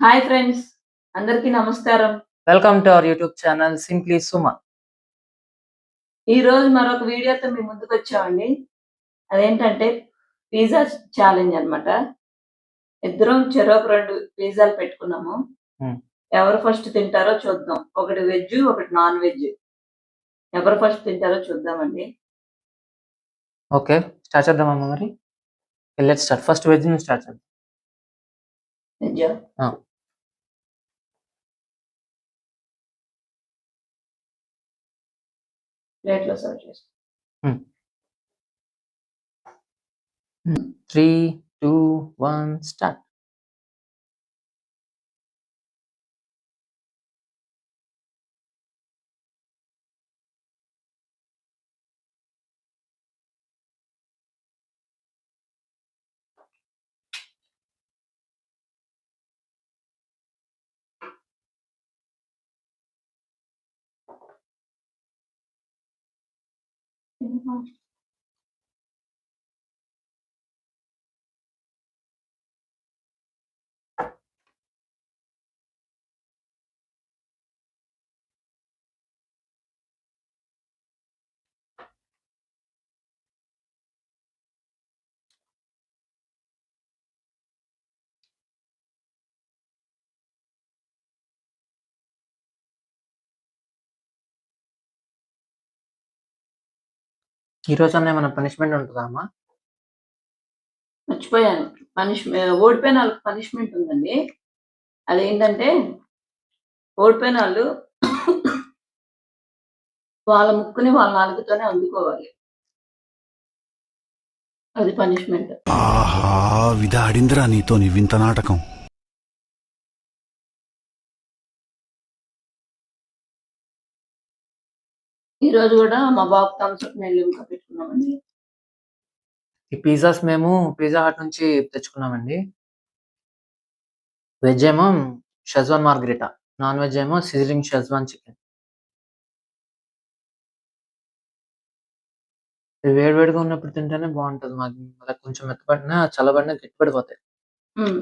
Hi friends, అందరికీ నమస్కారం. Welcome to our YouTube channel simply Suma. ఈరోజు మరొక వీడియోతో మీ ముందుకొచ్చామండి. అదేంటంటే పిజ్జా ఛాలెంజ్ అన్నమాట. ఇద్దరం చెరొక 2 పిజ్జాలు పెట్టుకున్నాము. ఎవరు ఫస్ట్ తింటారో చూద్దాం. ఒకటి వెజ్, ఒకటి నాన్ వెజ్. ఎవరు ఫస్ట్ తింటారో చూద్దామండి. ఓకే. స్టార్ట్ చేద్దామా మరి? Let's start. ఫస్ట్ వెజ్ నుంచి స్టార్ట్ చేద్దాం. వెజ్జా? ఆ! ప్లేట్‌లో సర్వ్ చేసుకో. 3, 2, 1 స్టార్ట్. ఈరోజన్నా ఏమైనా పనిష్మెంట్ ఉంటదా అమ్మా? మర్చిపోయాను. ఓడిపోయిన వాళ్ళకి పనిష్మెంట్ ఉందండి. అదేంటంటే ఓడిపోయిన వాళ్ళు వాళ్ళ ముక్కుని వాళ్ళ నాలుకతోనే అందుకోవాలి. అది పనిష్మెంట్. ఆహా! విధాడిందిరా నీతోని వింత నాటకం. ఈరోజు గూడా మా బాబు థమ్స్ అప్, లిమ్కా పెట్టుకున్నామండి. ఈ పిజ్జాస్ మేము పిజ్జా హట్ నుంచి తెచ్చుకున్నామండి. వెజ్ ఏమో షెజ్వాన్ మార్గరిటా, నాన్ వెజ్ ఏమో సిజలింగ్ షెజ్వాన్ చికెన్. ఇది వేడివేడిగా ఉన్నప్పుడు తింటేనే బావుంటది. మనకు కొంచెం మెత్తబడినా, చల్లబడినా గట్టిపడిపోతాయి. హ్మ్.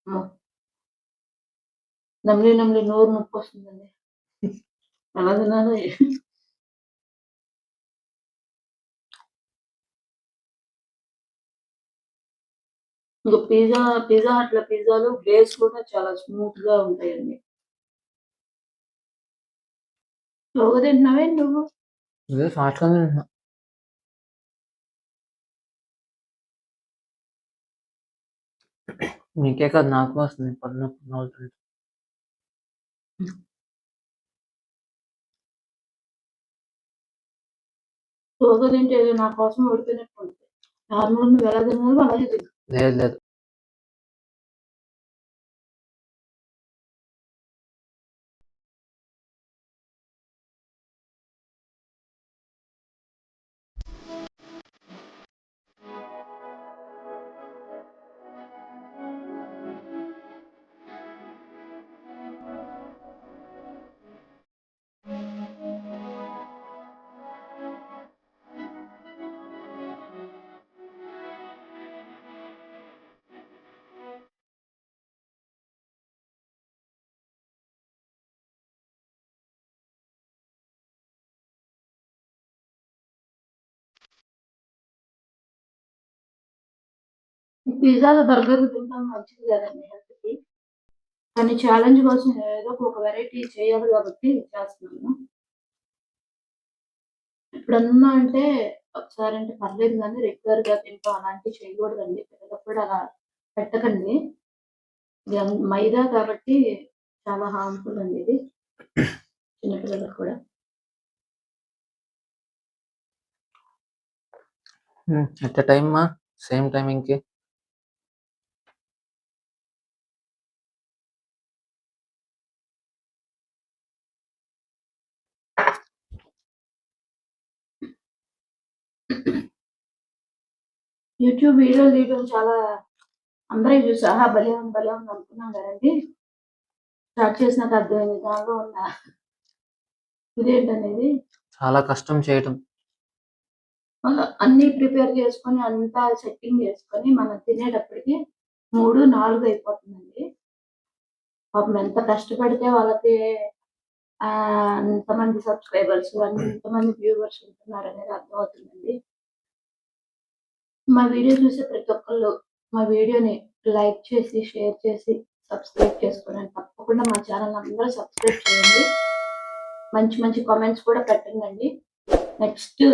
అమ్మో! నమిలి నమిలి నోరు నొప్పొస్తుందండి. ఎలా తినాలో ఇంక పిజ్జా హట్‌లో పిజ్జాలు బేస్ కూడా చాలా స్మూత్‌గా ఉంటాయండి. స్లోగా తింటున్నావేంటి నువ్వు? ఇదే ఫాస్ట్‌గానే తింటున్నా. నీకే కాదు నాకు వస్తుంది పడినప్పుడు నవ్వుతుంటే. స్లోగా తింటే ఏదో నా కోసం ఓడిపోయినట్టు ఉంటది. నార్మల్‌గా నువ్వు ఎలా తినాలో అలాగే తిను. లేదు లేదు. పిజ్జాలు, బర్గర్‌లు తినడం మంచిది కాదండి హెల్త్‌కి. కానీ ఛాలెంజ్ కోసం ఏదో ఒక వెరైటీ చేయాలి కాబట్టి చేస్తున్నాను. ఎప్పుడన్నా అంటే ఒకసారి అంటే పర్లేదు గానీ రెగ్యులర్‌గా తింటాం అలాంటివి చేయకూడదండి. పిల్లలకు కూడా అలా పెట్టకండి. ఇది మైదా కాబట్టి చాలా హార్మ్‌ఫుల్ అండి ఇది. చిన్న పిల్లలకు కూడా. ఎట్ ఎ టైమ్ మా సేమ్ టైమింగ్‌కి. యూట్యూబ్ వీడియోలు తీయడం చాలా అందరూ చూసి ఆహా భలే ఉంది భలే ఉంది అనుకున్నాం కదండి. స్టార్ట్ చేసినాక అర్థమైంది దానిలో ఉన్న ఇదేంటనేది. చాలా కష్టం చేయటం. అన్నీ ప్రిపేర్ చేసుకొని అంతా సెట్టింగ్ చేసుకొని మనం తినేటప్పటికి 3, 4 అయిపోతుందండి. పాపం ఎంత కష్టపడితే వాళ్ళకి అంతమంది సబ్స్క్రైబర్స్, అంతమంది వ్యూవర్స్ ఉంటున్నారనేది అర్థమవుతుందండి. మా వీడియో చూసే ప్రతి ఒక్కళ్ళు మా వీడియోని లైక్ చేసి, షేర్ చేసి, సబ్స్క్రైబ్ చేసుకోండి. తప్పకుండా మా ఛానల్ అందరూ సబ్స్క్రైబ్ చేయండి. మంచి మంచి కామెంట్స్ కూడా పెట్టండి. నెక్స్ట్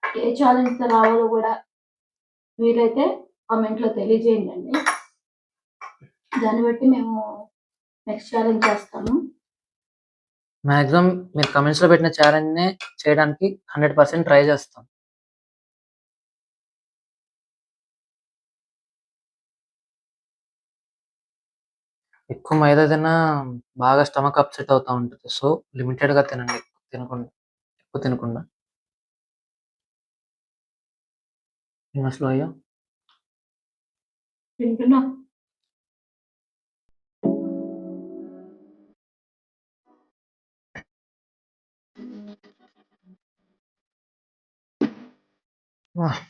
ఏ ఛాలెంజ్‌తో రావాలో కూడా వీలైతే కామెంట్‌లో తెలియజేయండి. దాన్ని బట్టి మేము నెక్స్ట్ ఛాలెంజ్ చేస్తాము. మాక్సిమం మీరు కమెంట్స్‌లో పెట్టిన ఛాలెంజ్‌నే చేయడానికి 100% ట్రై చేస్తాం. ఎక్కువ మైదా తిన్నా బాగా స్టమక్ అప్సెట్ అవుతా ఉంటది. సో, లిమిటెడ్‌గా తినండి. ఎక్కువ తినకుండా. ఇంగా స్లో అయ్యా. వింటున్నా. వాహ్!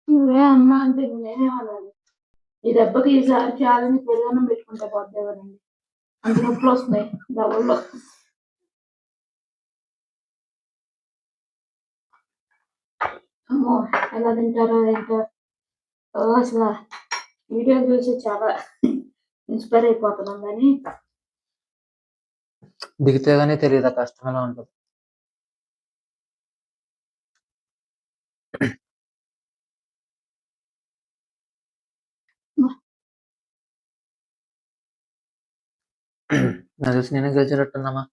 నువ్వే అన్నా అంటే నేనేమనాలి? ఈ దెబ్బకి ఈసారి ఛాలెంజ్ పెరుగన్నం పెట్టుకుంటే పోద్దేమోనండి. అంత నొప్పులొస్తున్నాయి దవడలో. అమ్మో! ఎలా తింటారో ఏంటో. అసల వీడియో చూసి చాలా ఇన్‌స్పైర్ అయిపోతున్నాం గానీ దిగితే గాని తెలీదు ఆ కష్టం ఎలా ఉంటదో. నాకు తెలిసి నేనే గెలిచేటట్టున్నామా?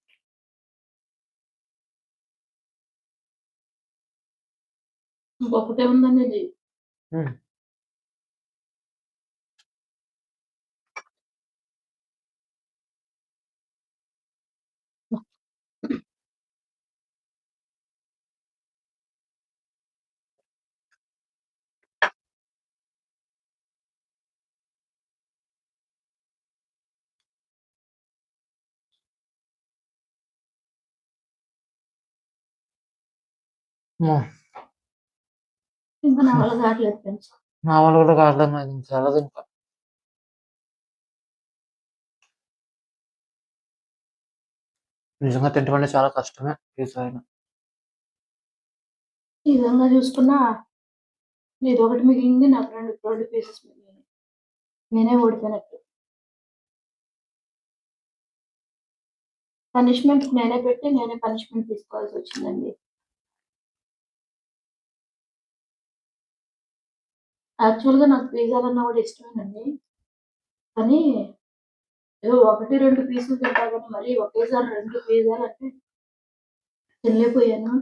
ఇంకొకటే ఉందండి ఇది. హ్మ్. అమ్మో! ఇంకా నా వల్ల కావట్లేదు ఫ్రెండ్స్. నా వల్ల కూడా కావట్లేదు. నాకు చాలా తింటా. నిజంగా తింటం అంటే చాలా కష్టమే ఈసారి. ఈ విధంగా చూసుకున్నా నీదొకటి మిగిలింది. నాకు 2 పీసెస్ మిగిలినాయి. నేనే ఓడిపోయినట్టు. పనిష్మెంట్ నేనే పెట్టి నేనే పనిష్మెంట్ తీసుకోవాల్సొచ్చిందండి. యాక్చువల్‌గా నాకు పిజ్జాలన్నా కూడా ఇష్టమేనండి. కానీ ఏదో 1, 2 పీసులు తింటా గానీ మరీ ఒకేసారి 2 పిజ్జాలంటే తినలేకపోయాను.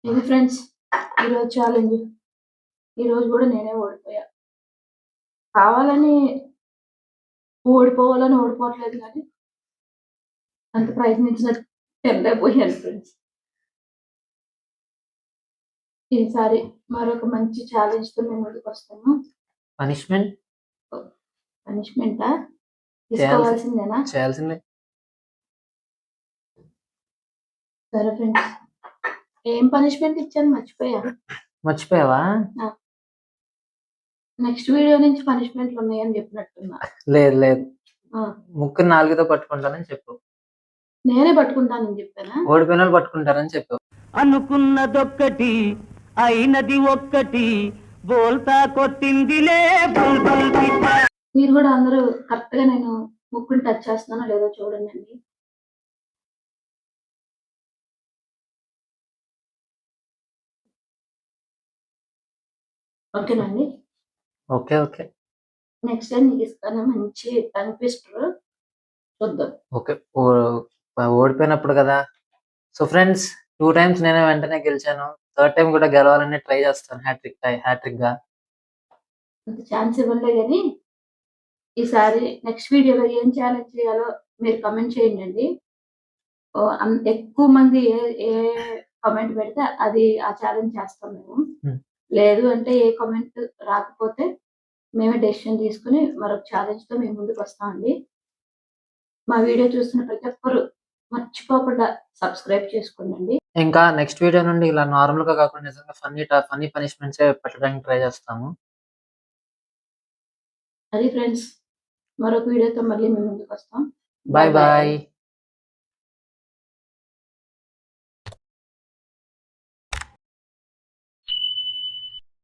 ఇది ఫ్రెండ్స్ ఈరోజు ఛాలెంజ్. ఈరోజు కూడా నేనే ఓడిపోయా. కావాలని ఓడిపోవట్లేదు గానీ అంత ప్రయత్నించినా తినలేకపోయాను ఫ్రెండ్స్. ఈసారి మరొక మంచి ఛాలెంజ్‌తో మేము ముందుకొస్తాము. పనిష్మెంట్ పనిష్మెంటా? తీసుకోవాల్సిందేనా? చేయాల్సిందే. సరే ఫ్రెండ్స్. ఏం పనిష్మెంట్ ఇచ్చాను మర్చిపోయా. మర్చిపోయావా? నెక్స్ట్ వీడియో నుంచి పనిష్మెంట్లున్నాయని చెప్పినట్టున్నా. లేదు లేదు. ఆ! ముక్కుని నాలుకతో పట్టుకుంటానని చెప్పు. నేనే పట్టుకుంటానని చెప్పానా? ఓడిపోయినోళ్ళు పట్టుకుంటారని చెప్పు. అనుకున్నదొక్కటి అయినది ఒక్కటి బోల్తా కొట్టిందిలే బుల్బుల్ పిట్ట. మీరు కూడా అందరూ కరెక్ట్‌గా నేను ముక్కుని టచ్ చేస్తున్నానో లేదో చూడండండి. ఓకేనా అండి? ఓకే. ఓకే. నెక్స్ట్ టైమ్ నీకిస్తాను మంచి టంగ్ ట్విస్టర్ చూద్దాం. ఓకే. ఓడిపోయినప్పుడు కదా! సో ఫ్రెండ్స్ 2 టైమ్స్ నేనే వెంటనే గెలిచాను. థర్డ్ టైమ్ కూడా గెలవాలని ట్రై చేస్తాను హ్యాట్రిక్‌గా. అంత ఛాన్స్ ఇవ్వనులే గానీ ఈసారి నెక్స్ట్ వీడియోలో ఏం ఛాలెంజ్ చేయాలో మీరు కామెంట్ చేయండండి. ఎక్కువ మంది ఏ ఏ కామెంట్ పెడితే అది ఆ ఛాలెంజ్ చేస్తాం మేము. Hmm. లేదు అంటే ఏ కామెంట్ రాకపోతే మేమే డెసిషన్ తీసుకుని మరొక ఛాలెంజ్‌తో మీ ముందుకు వస్తామండి. మా వీడియో చూస్తున్న ప్రతి ఒక్కరు మర్చిపోకుండా సబ్స్క్రైబ్ చేసుకోండండి. ఇంకా నెక్స్ట్ వీడియో నుండి ఇలా నార్మల్‌గా కాకుండా నిజంగా ఫన్నీ పనిష్మెంట్సే పెట్టడానికి ట్రై చేస్తాము. అది ఫ్రెండ్స్. మరొక వీడియోతో మళ్ళీ మీ ముందుకు వస్తాం. Bye bye.